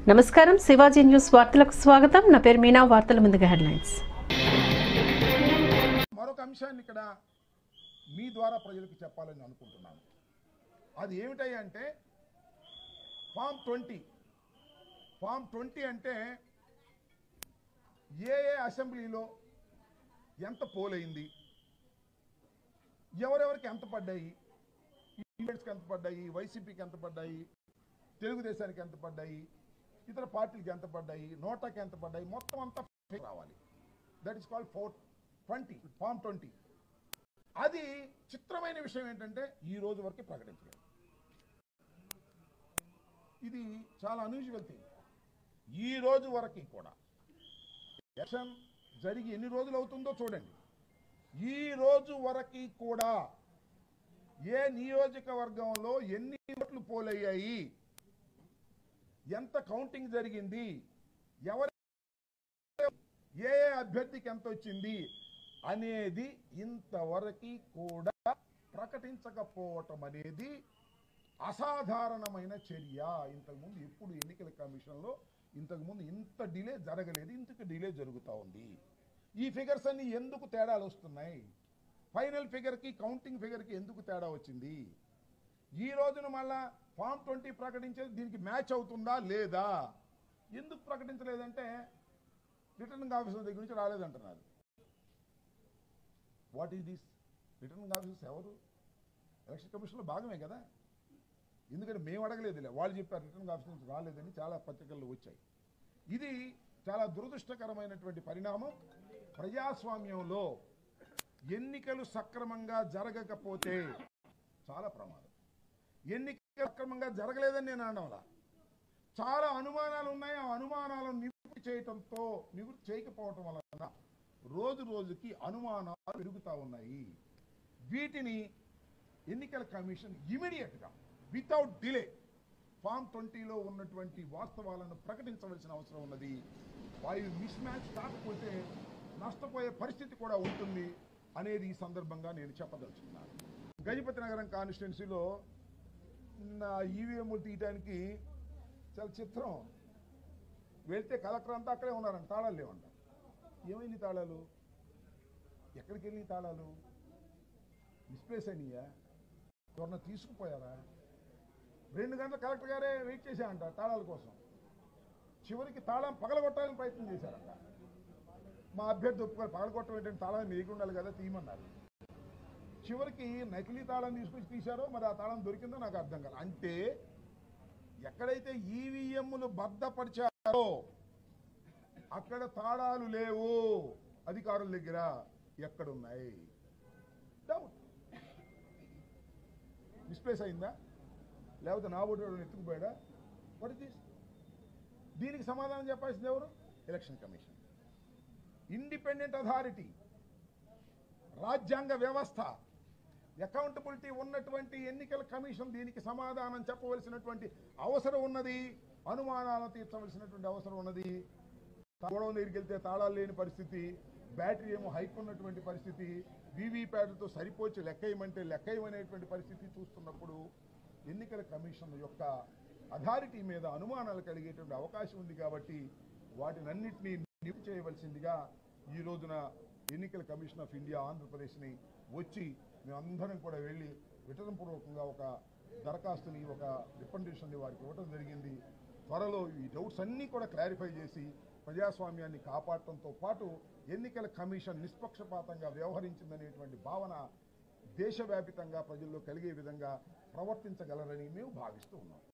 నమస్కారం శివాజీ న్యూస్ వార్తలకు స్వాగతం. నా పేరు మీనా. వార్తల ముందుగా హెడ్లైన్స్. మరొక అంశాన్ని ఇక్కడ మీ ద్వారా ప్రజలకు చెప్పాలని అనుకుంటున్నాను. అది ఏమిటంటే ఫామ్ 20 అంటే ఏ అసెంబ్లీలో ఎంత పోలైంది, ఎవరెవరికి ఎంత పడ్డాయి, ఈవెంట్స్కి ఎంత పడ్డాయి, వైసీపీకి ఎంత పడ్డాయి, తెలుగుదేశానికి ఎంత పడ్డాయి, ఇతర పార్టీలకి ఎంత పడ్డాయి, నోటాకి ఎంత పడ్డాయి, మొత్తం అంతా రావాలి. That is called form 20. అది చిత్రమైన విషయం ఏంటంటే ఈ రోజు వరకు ప్రకటించలేదు. ఇది చాలా అన్యూజువల్ థింగ్. ఈ రోజు వరకు కూడా ఎలక్షన్ జరిగి ఎన్ని రోజులు అవుతుందో చూడండి. ఈ రోజు వరకు కూడా ఏ నియోజకవర్గంలో ఎన్ని ఓట్లు పోలయ్యాయి, ఎంత కౌంటింగ్ జరిగింది, ఎవరు ఏ అభ్యర్థికి ఎంత వచ్చింది అనేది ఇంతవరకు కూడా ప్రకటించకపోవటం అనేది అసాధారణమైన చర్య. ఇంతకుముందు ఎప్పుడు ఎన్నికల కమిషన్లో ఇంతకుముందు ఇంత డిలే జరగలేదు. ఇంతకు డిలే జరుగుతూ ఉంది. ఈ ఫిగర్స్ అన్ని ఎందుకు తేడాలు వస్తున్నాయి? ఫైనల్ ఫిగర్కి కౌంటింగ్ ఫిగర్కి ఎందుకు తేడా వచ్చింది? ఈ రోజున మళ్ళా ఫామ్ 20 ప్రకటించేది దీనికి మ్యాచ్ అవుతుందా లేదా? ఎందుకు ప్రకటించలేదంటే రిటర్నింగ్ ఆఫీసర్ దగ్గర నుంచి రాలేదంటున్నారు. What is this? Returning officers ఎవరు? ఎలక్షన్ కమిషన్లో భాగమే కదా. ఎందుకంటే మేము అడగలేదులే, వాళ్ళు చెప్పారు రిటర్నింగ్ ఆఫీసర్ నుంచి రాలేదని చాలా పత్రికల్లో వచ్చాయి. ఇది చాలా దురదృష్టకరమైనటువంటి పరిణామం. ప్రజాస్వామ్యంలో ఎన్నికలు సక్రమంగా జరగకపోతే చాలా ప్రమాదం. ఎన్నికలు సక్రమంగా జరగలేదని నేను అనడంలా, చాలా అనుమానాలు ఉన్నాయి. ఆ అనుమానాలను నివృత్తి చేయకపోవటం వలన రోజు రోజుకి అనుమానాలు పెరుగుతూ ఉన్నాయి. వీటిని ఎన్నికల కమిషన్ ఇమీడియట్గా వితౌట్ డిలే ఫామ్ 20లో ఉన్నటువంటి వాస్తవాలను ప్రకటించవలసిన అవసరం ఉన్నది. వాయు మిస్ మ్యాచ్ కాకపోతే నష్టపోయే పరిస్థితి కూడా ఉంటుంది అనేది ఈ సందర్భంగా నేను చెప్పదలుచుకున్నాను. గజపతి నగరం కాన్స్టిట్యున్సీలో ఈవీఎంలు తీయడానికి చాలా చిత్రం. వెళ్తే కలెక్టర్ అంతా అక్కడే ఉన్నారంట, తాళాలు లేవంట. ఏమైంది తాళాలు? ఎక్కడికి వెళ్ళి తాళాలు? మిస్ప్లేస్ అయినాయా? ఎవరన్నా తీసుకుపోయారా? 2 గంటల కలెక్టర్ గారే వెయిట్ చేశారంట తాళాల కోసం. చివరికి తాళం పగలగొట్టాలని ప్రయత్నం చేశారంట. మా అభ్యర్థి ఒప్పుకొని పగలగొట్టడం ఏంటంటే తాళం మీకు ఉండాలి కదా, తీయమన్నారు. చివరికి నకిలీ తాళం తీసుకొచ్చి తీశారో మరి ఆ తాళం దొరికిందో నాకు అర్థం కాదు. అంటే ఎక్కడైతే ఈవీఎంలు భద్రపరిచారో అక్కడ తాళాలు లేవు అధికారుల దగ్గర. ఎక్కడున్నాయి? డౌట్. మిస్ప్లేస్ అయిందా, లేకపోతే నా ఓటు ఎత్తుకుపోయాడా? What is this? దీనికి సమాధానం చెప్పాల్సింది ఎవరు? Election commission. ఇండిపెండెంట్ అథారిటీ, రాజ్యాంగ వ్యవస్థ, అకౌంటబిలిటీ ఉన్నటువంటి ఎన్నికల కమిషన్ దీనికి సమాధానం చెప్పవలసినటువంటి అవసరం ఉన్నది. అనుమానాలను తీర్చవలసినటువంటి అవసరం ఉన్నది. గొడవ దగ్గరికి వెళ్తే తాళాలు లేని పరిస్థితి, బ్యాటరీ ఏమో హైక్ ఉన్నటువంటి పరిస్థితి, వీవీప్యాట్లతో సరిపోచి లెక్కయమంటే లెక్కయమనేటువంటి పరిస్థితి చూస్తున్నప్పుడు ఎన్నికల కమిషన్ యొక్క అథారిటీ మీద అనుమానాలు కలిగేటువంటి అవకాశం ఉంది. కాబట్టి వాటినన్నింటినీ నివృత్తి చేయవలసిందిగా ఈ రోజున ఎన్నికల కమిషన్ ఆఫ్ ఇండియా ఆంధ్రప్రదేశ్ని వచ్చి మేమందరం కూడా వెళ్ళి విటనపూర్వకంగా ఒక దరఖాస్తుని, ఒక రికమెండేషన్ని వారికి ఇవ్వడం జరిగింది. త్వరలో ఈ డౌట్స్ అన్నీ కూడా క్లారిఫై చేసి ప్రజాస్వామ్యాన్ని కాపాడటంతో పాటు ఎన్నికల కమిషన్ నిష్పక్షపాతంగా వ్యవహరించిందనేటువంటి భావన దేశవ్యాపితంగా ప్రజల్లో కలిగే విధంగా ప్రవర్తించగలరని మేము భావిస్తూ ఉన్నాం.